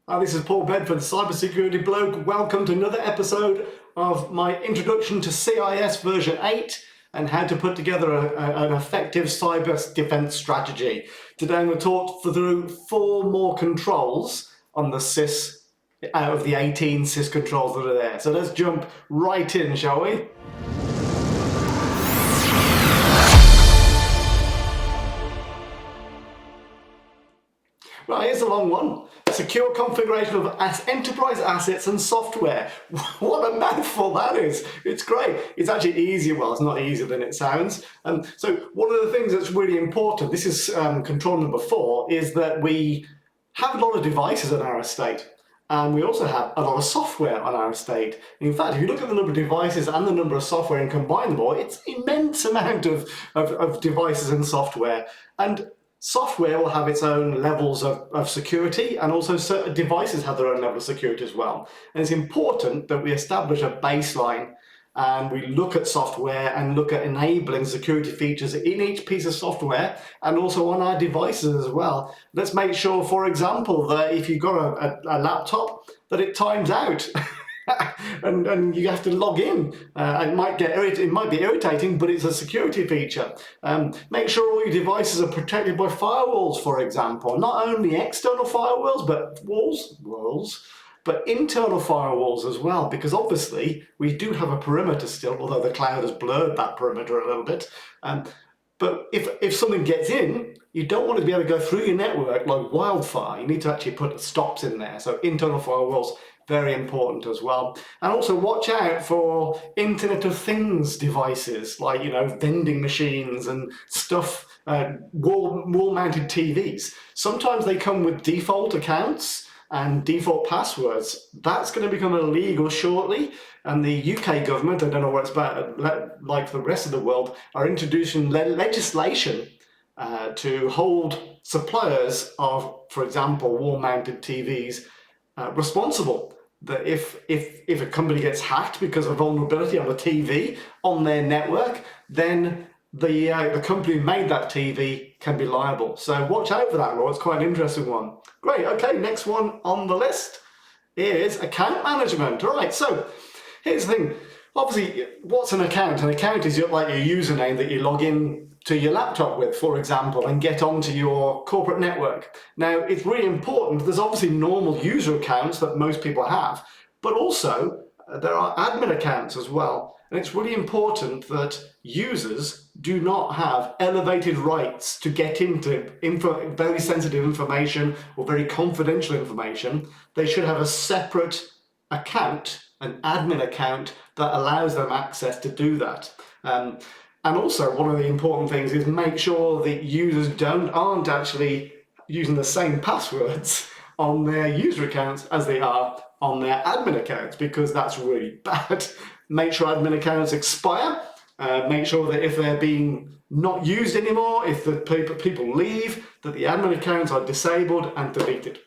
Hi, this is Paul Bedford, Cybersecurity Bloke. Welcome to another episode of my introduction to CIS version 8 and how to put together an effective cyber defense strategy. Today I'm going to talk through 4 more controls on the CIS out of the 18 CIS controls that are there. So let's jump right in, shall we? Right, here's a long one. Secure configuration of enterprise assets and software. What a mouthful that is. It's great. It's actually easier. Well, it's not easier than it sounds. So one of the things that's really important, this is control number 4, is that we have a lot of devices in our estate. And we also have a lot of software on our estate. In fact, if you look at the number of devices and the number of software and combine them all, it's an immense amount of devices and software. And software will have its own levels of security, and also certain devices have their own level of security as well. And it's important that we establish a baseline and we look at software and look at enabling security features in each piece of software and also on our devices as well. Let's make sure, for example, that if you've got a laptop, that it times out. and you have to log in. It might be irritating, but it's a security feature. Make sure all your devices are protected by firewalls, for example. Not only external firewalls, but internal firewalls as well, because obviously we do have a perimeter still, although the cloud has blurred that perimeter a little bit. But if something gets in, you don't want to be able to go through your network like wildfire. You need to actually put stops in there. So internal firewalls, very important as well. And also watch out for Internet of Things devices, like, vending machines and stuff, wall-mounted TVs. Sometimes they come with default accounts and default passwords. That's going to become illegal shortly. And the UK government, I don't know what it's about, like the rest of the world, are introducing legislation to hold suppliers of, for example, wall-mounted TVs responsible. That if a company gets hacked because of vulnerability on a TV on their network, then the company who made that TV can be liable. So watch out for that law. It's quite an interesting one. Great. Okay, next one on the list is account management. All right, so here's the thing. Obviously, what's an account? An account is like your username that you log in to your laptop with, for example, and get onto your corporate network. Now, it's really important. There's obviously normal user accounts that most people have, but also there are admin accounts as well. And it's really important that users do not have elevated rights to get into very sensitive information or very confidential information. They should have a separate account, an admin account, that allows them access to do that. And also, one of the important things is make sure that users aren't actually using the same passwords on their user accounts as they are on their admin accounts, because that's really bad. Make sure admin accounts expire. Make sure that if they're being not used anymore, if the people leave, that the admin accounts are disabled and deleted.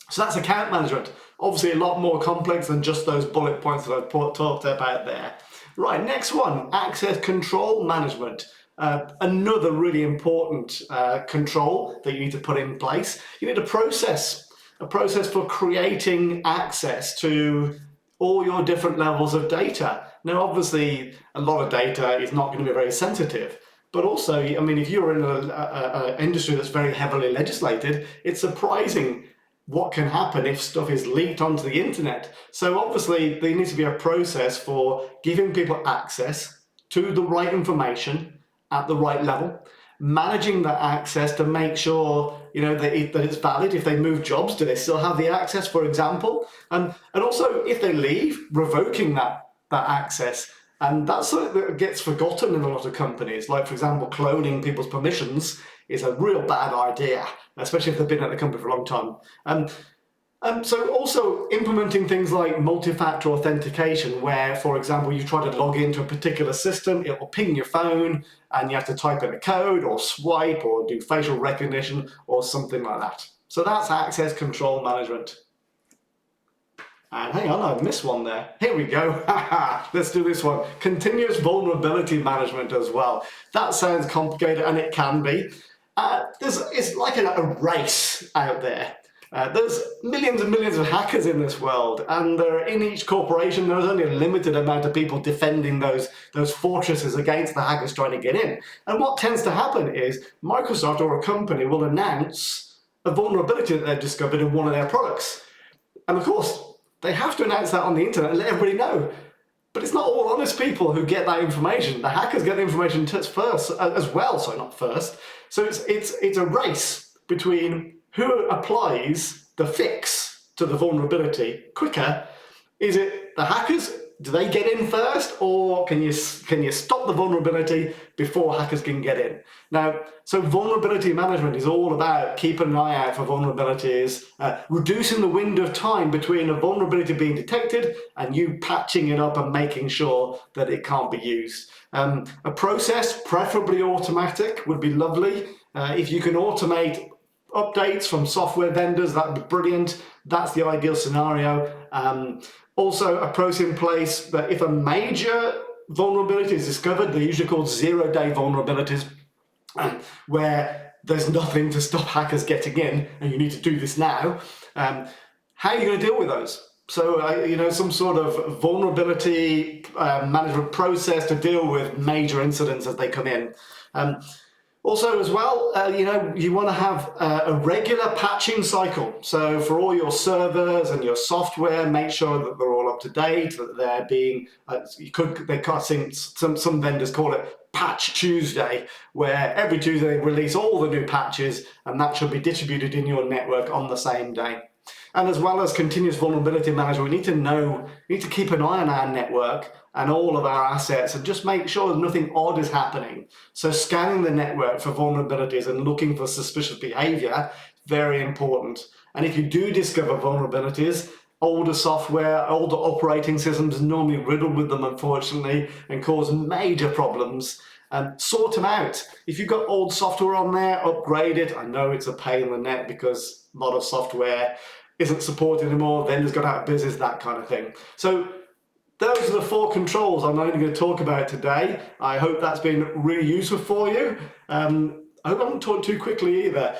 So that's account management. Obviously a lot more complex than just those bullet points that I've talked about there. Right, next one, access control management. Another really important control that you need to put in place. You need a process for creating access to all your different levels of data. Now, obviously, a lot of data is not going to be very sensitive. But also, I mean, if you're in an industry that's very heavily legislated, it's surprising what can happen if stuff is leaked onto the internet. So obviously there needs to be a process for giving people access to the right information at the right level, managing that access to make sure that it's valid. If they move jobs, do they still have the access, for example? And also if they leave, revoking that access. And that's something that gets forgotten in a lot of companies. Like, for example, cloning people's permissions is a real bad idea, especially if they've been at the company for a long time. So also implementing things like multi-factor authentication, where, for example, you try to log into a particular system, it will ping your phone and you have to type in a code or swipe or do facial recognition or something like that. So that's access control management. And hang on, I missed one there. Here we go. Let's do this one. Continuous vulnerability management as well. That sounds complicated, and it can be. It's like a race out there. There's millions and millions of hackers in this world, and in each corporation there's only a limited amount of people defending those fortresses against the hackers trying to get in. And what tends to happen is Microsoft or a company will announce a vulnerability that they've discovered in one of their products. And of course, they have to announce that on the internet and let everybody know. But it's not all honest people who get that information. The hackers get the information first as well, so not first. So it's a race between who applies the fix to the vulnerability quicker. Is it the hackers? Do they get in first, or can you stop the vulnerability before hackers can get in? Now, so vulnerability management is all about keeping an eye out for vulnerabilities, reducing the window of time between a vulnerability being detected and you patching it up and making sure that it can't be used. A process, preferably automatic, would be lovely. If you can automate updates from software vendors, that would be brilliant. That's the ideal scenario. Also, a process in place that if a major vulnerability is discovered, they're usually called zero-day vulnerabilities, where there's nothing to stop hackers getting in, and you need to do this now. How are you going to deal with those? So, some sort of vulnerability management process to deal with major incidents as they come in. Also, as well, you want to have a regular patching cycle. So for all your servers and your software, make sure that they're all up to date, that they're being, some vendors call it Patch Tuesday, where every Tuesday they release all the new patches, and that should be distributed in your network on the same day. And as well as continuous vulnerability management, we need to keep an eye on our network and all of our assets and just make sure that nothing odd is happening. So scanning the network for vulnerabilities and looking for suspicious behavior, very important. And if you do discover vulnerabilities, older software, older operating systems are normally riddled with them, unfortunately, and cause major problems. Sort them out. If you've got old software on there, upgrade it. I know it's a pain in the neck because a lot of software isn't supported anymore, vendors got out of business, that kind of thing. So those are the 4 controls I'm only going to talk about today. I hope that's been really useful for you. I hope I haven't talked too quickly either.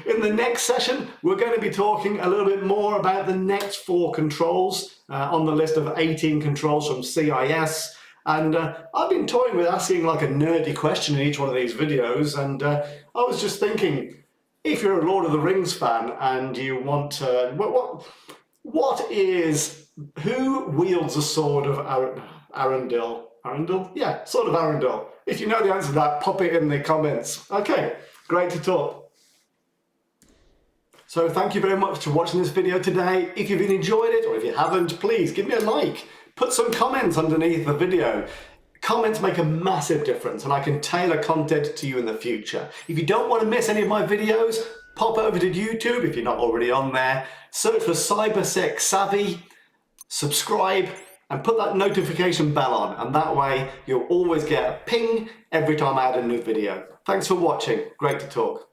In the next session, we're going to be talking a little bit more about the next 4 controls on the list of 18 controls from CIS. And I've been toying with asking like a nerdy question in each one of these videos, and I was just thinking, if you're a Lord of the Rings fan and you want to, who wields the sword of Arundel? Arundel? Yeah, sword of Arundel. If you know the answer to that, pop it in the comments. Okay, great to talk. So thank you very much for watching this video today. If you've enjoyed it, or if you haven't, please give me a like. Put some comments underneath the video. Comments make a massive difference, and I can tailor content to you in the future. If you don't want to miss any of my videos, pop over to YouTube if you're not already on there, search for CyberSec Savvy, subscribe, and put that notification bell on, and that way you'll always get a ping every time I add a new video. Thanks for watching. Great to talk.